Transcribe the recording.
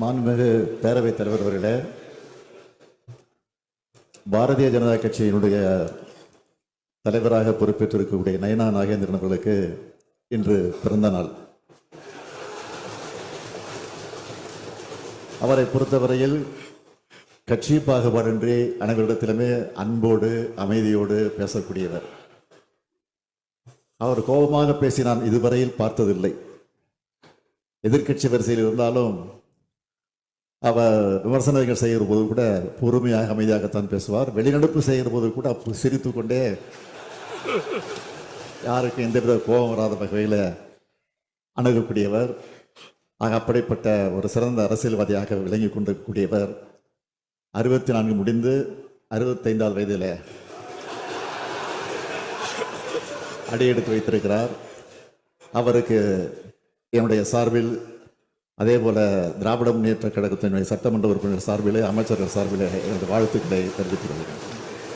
மாண்புமிகு பேரவைத் தலைவர் அவர்களே, பாரதிய ஜனதா கட்சியினுடைய தலைவராக பொறுப்பேற்றிருக்கக்கூடிய நயனா நாகேந்திரன் அவர்களுக்கு இன்று பிறந்த நாள். அவரை பொறுத்தவரையில் கட்சி பாகுபாடின்றி அனைவரிடத்திலுமே அன்போடு அமைதியோடு பேசக்கூடியவர். அவர் கோபமாக பேசி நான் இதுவரையில் பார்த்ததில்லை. எதிர்கட்சி வரிசையில் இருந்தாலும் அவர் விமர்சனங்கள் செய்கிற போது கூட பொறுமையாக அமைதியாகத்தான் பேசுவார். வெளிநடப்பு செய்கிற போது கூட சிரித்து கொண்டே யாருக்கும் எந்தவித கோபம் வராத வகையில் அணுகக்கூடியவர். அப்படிப்பட்ட ஒரு சிறந்த அரசியல்வாதியாக விளங்கி கொண்டிருக்கக்கூடியவர் 64 முடிந்து 65வது வயதில் அடியெடுத்து வைத்திருக்கிறார். அவருக்கு என்னுடைய சார்பில், அதே போல திராவிட முன்னேற்ற கழகத்தினுடைய சட்டமன்ற உறுப்பினர் சார்பிலே, அமைச்சர்கள் சார்பிலே என்னுடைய வாழ்த்துக்களை தெரிவித்துக் கொள்கிறேன்.